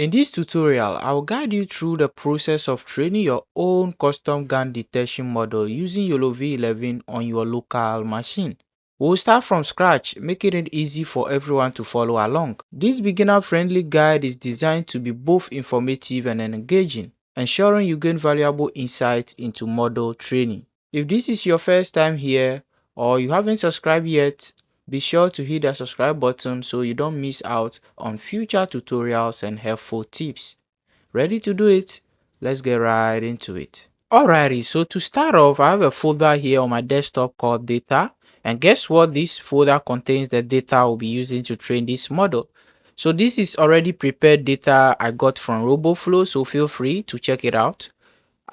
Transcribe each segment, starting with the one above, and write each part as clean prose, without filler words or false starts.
In this tutorial, I'll guide you through the process of training your own custom gun detection model using YOLO11 on your local machine. We'll start from scratch, making it easy for everyone to follow along. This beginner-friendly guide is designed to be both informative and engaging, ensuring you gain valuable insights into model training. If this is your first time here or you haven't subscribed yet, be sure to hit the subscribe button so you don't miss out on future tutorials and helpful tips. Ready to do it? Let's get right into it. Alrighty, so to start off, I have a folder here on my desktop called data. And guess what? This folder contains the data I'll be using to train this model. So this is already prepared data I got from RoboFlow, so feel free to check it out.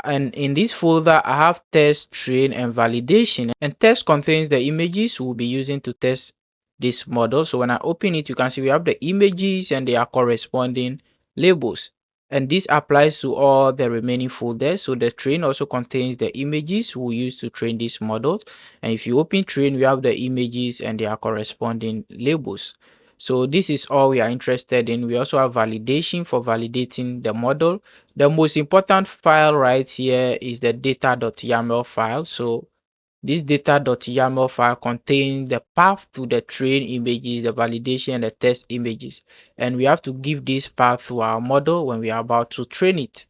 And in this folder I have test, train and validation, and test contains the images we'll be using to test this model. So when I open it, you can see we have the images and their corresponding labels, and this applies to all the remaining folders. So the train also contains the images we'll use to train this model, and if you open train, we have the images and their corresponding labels. So this is all we are interested in. We also have validation for validating the model. The most important file right here is the data.yaml file. So this data.yaml file contains the path to the train images, the validation and the test images, and we have to give this path to our model when we are about to train it.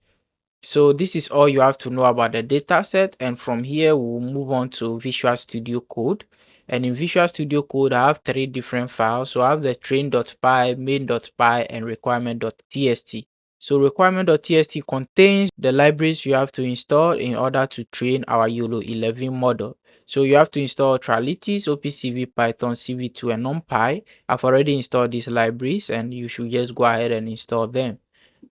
So this is all you have to know about the dataset, and from here we'll move on to Visual Studio Code. And in Visual Studio Code, I have three different files. So I have the train.py, main.py, and requirement.txt. So requirement.txt contains the libraries you have to install in order to train our YOLO11 model. So you have to install Tralitis, OPCV, Python, CV2, and NumPy. I've already installed these libraries and you should just go ahead and install them.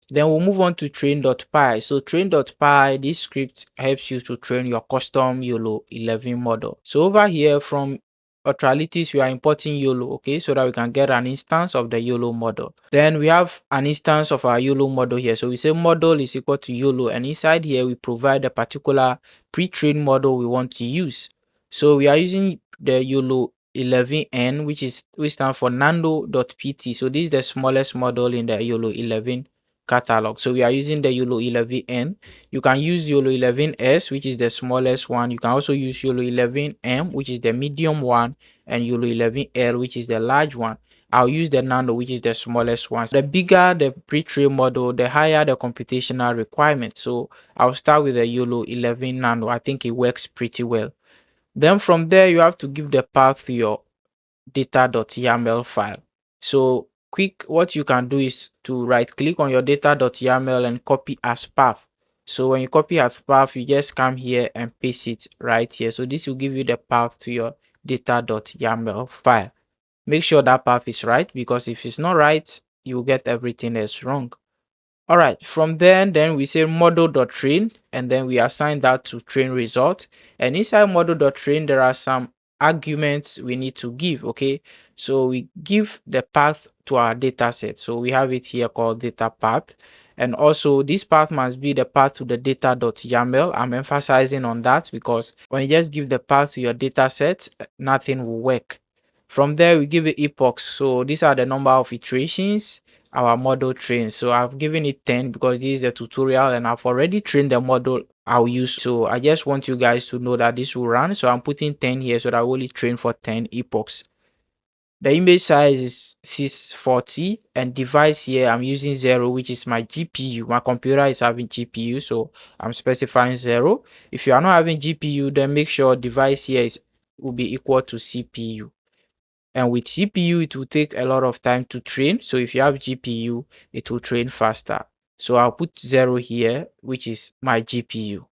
Then we'll move on to train.py. So train.py, this script helps you to train your custom YOLO11 model. So over here from Australities, we are importing YOLO, okay, so that we can get an instance of the YOLO model. Then we have an instance of our YOLO model here. So we say model is equal to YOLO, and inside here we provide a particular pre-trained model we want to use. So we are using the YOLO11n, which stands for nando.pt. So this is the smallest model in the YOLO11 catalog. So we are using the YOLO11n. You can use YOLO11s, which is the smallest one. You can also use YOLO11m, which is the medium one, and YOLO11l, which is the large one. I'll use the nano, which is the smallest one. The bigger the pre-trained model, the higher the computational requirement. So I'll start with the YOLO11 nano. I think it works pretty well. Then from there, you have to give the path to your data.yaml file. So what you can do is to right click on your data.yaml and copy as path. So when you copy as path, you just come here and paste it right here. So this will give you the path to your data.yaml file. Make sure that path is right, because if it's not right, you will get everything else wrong. All right, from then we say model.train, and then we assign that to train result. And inside model.train, there are some arguments we need to give. Okay, so we give the path to our data set. So we have it here called data path, and also this path must be the path to the data.yaml. I'm emphasizing on that because when you just give the path to your data set, nothing will work. From there, we give it epochs. So these are the number of iterations our model trains. So I've given it 10 because this is a tutorial and I've already trained the model I'll use. So I just want you guys to know that this will run. So I'm putting 10 here so that I only train for 10 epochs. The image size is 640, and device here I'm using 0, which is my GPU. My computer is having GPU, so I'm specifying 0. If you are not having GPU, then make sure device here will be equal to CPU. And with CPU, it will take a lot of time to train. So if you have GPU, it will train faster. So I'll put 0 here, which is my GPU.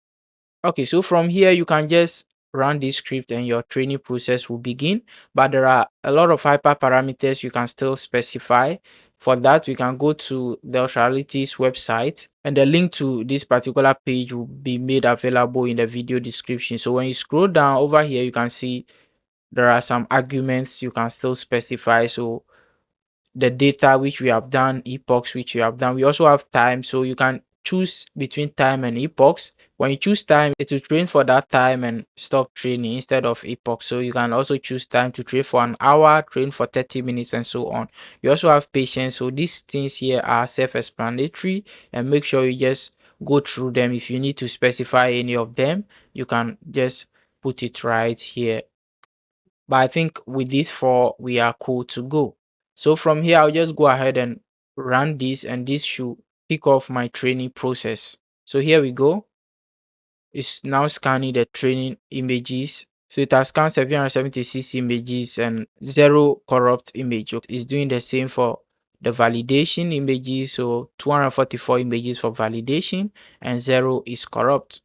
Okay, so from here, you can just run this script and your training process will begin. But there are a lot of hyperparameters you can still specify. For that, we can go to the Australities website, and the link to this particular page will be made available in the video description. So when you scroll down over here, you can see there are some arguments you can still specify. So the data which we have done, epochs which we have done, we also have time, so you can choose between time and epochs. When you choose time, it will train for that time and stop training instead of epoch. So you can also choose time to train for an hour, train for 30 minutes, and so on. You also have patience. So these things here are self-explanatory, and make sure you just go through them. If you need to specify any of them, you can just put it right here. But I think with these four, we are cool to go. So from here, I'll just go ahead and run this, and this should kick off my training process. So here we go. It's now scanning the training images. So it has scanned 776 images and zero corrupt image. It's doing the same for the validation images. So 244 images for validation and zero is corrupt.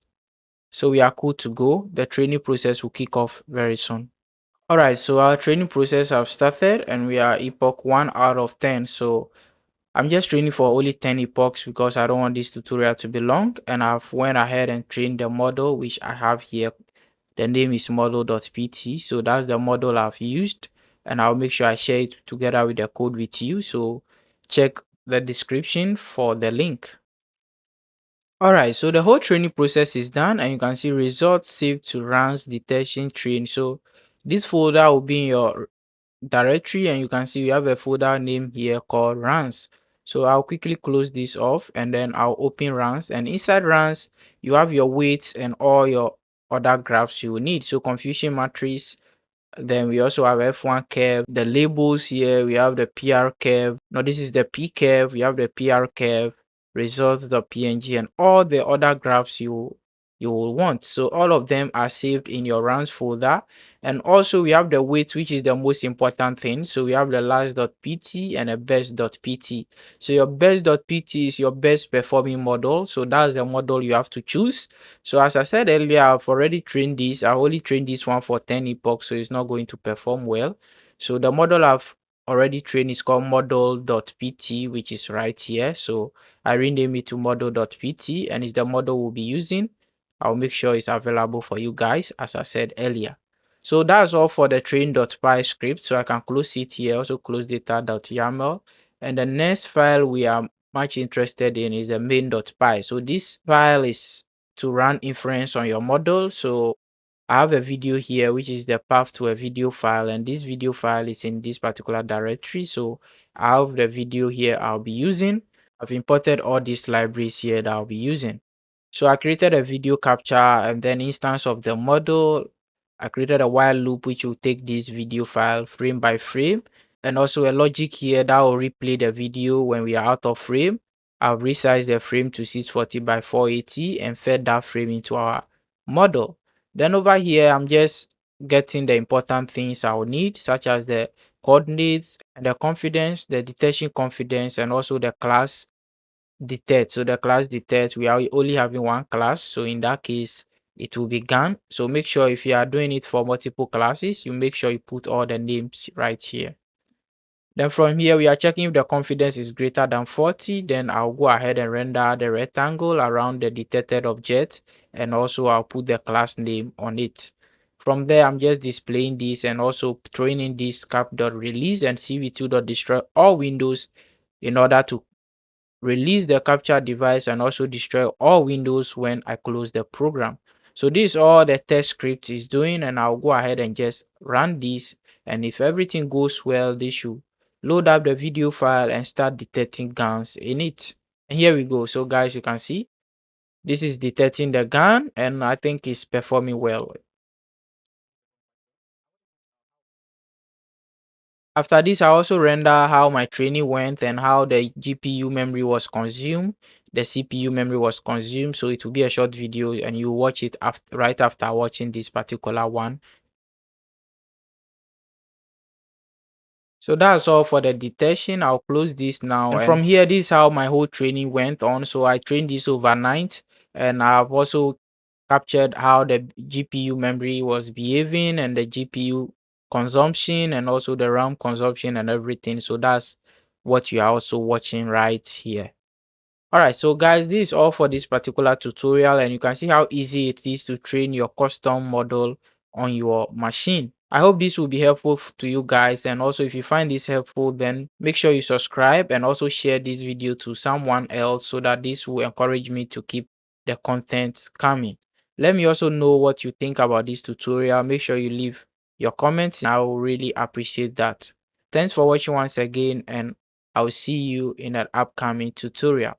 So we are cool to go. The training process will kick off very soon. Alright, so our training process have started and we are epoch 1 out of 10. So I'm just training for only 10 epochs because I don't want this tutorial to be long, and I've went ahead and trained the model which I have here. The name is model.pt. So that's the model I've used, and I'll make sure I share it together with the code with you. So check the description for the link. Alright, so the whole training process is done and you can see results saved to runs detection train. So this folder will be in your directory, and you can see we have a folder name here called runs. So I'll quickly close this off and then I'll open runs, and inside runs you have your weights and all your other graphs you will need. So confusion matrix, then we also have F1 curve, the labels here, we have the PR curve. Now this is the P curve, we have the PR curve, results.png, and all the other graphs you will want. So all of them are saved in your rounds folder. And also we have the weight, which is the most important thing. So we have the last.pt and a best.pt. So your best.pt is your best performing model. So that's the model you have to choose. So as I said earlier, I've already trained this. I only trained this one for 10 epochs, so it's not going to perform well. So the model I've already trained is called model.pt, which is right here. So I rename it to model.pt, and it's the model we'll be using. I'll make sure it's available for you guys, as I said earlier. So that's all for the train.py script. So I can close it here, also close data.yaml. And the next file we are much interested in is the main.py. So this file is to run inference on your model. So I have a video here, which is the path to a video file, and this video file is in this particular directory. So I have the video here I'll be using. I've imported all these libraries here that I'll be using. So I created a video capture and then instance of the model. I created a while loop which will take this video file frame by frame, and also a logic here that will replay the video when we are out of frame. I've resized the frame to 640 by 480 and fed that frame into our model. Then over here, I'm just getting the important things I will need, such as the coordinates and the confidence, the detection confidence, and also the class detect. So the class detect, we are only having one class, so in that case it will be GAN. So make sure if you are doing it for multiple classes, you make sure you put all the names right here. Then from here we are checking if the confidence is greater than 40. Then I'll go ahead and render the rectangle around the detected object, and also I'll put the class name on it. From there I'm just displaying this and also throwing in this cap.release and cv2.destroy all windows in order to release the capture device and also destroy all windows when I close the program. So this is all the test script is doing, and I'll go ahead and just run this, and if everything goes well, this should load up the video file and start detecting guns in it. And here we go. So guys, you can see this is detecting the gun, and I think it's performing well. After this, I also render how my training went and how the GPU memory was consumed, the CPU memory was consumed. So it will be a short video and you watch it after, right after watching this particular one. So that's all for the detection. I'll close this now. And from here, this is how my whole training went on. So I trained this overnight, and I've also captured how the GPU memory was behaving and the GPU consumption and also the RAM consumption and everything. So that's what you are also watching right here. Alright, so guys, this is all for this particular tutorial, and you can see how easy it is to train your custom model on your machine. I hope this will be helpful to you guys. And also, if you find this helpful, then make sure you subscribe and also share this video to someone else so that this will encourage me to keep the content coming. Let me also know what you think about this tutorial. Make sure you leave your comments. I will really appreciate that. Thanks for watching once again, and I'll see you in an upcoming tutorial.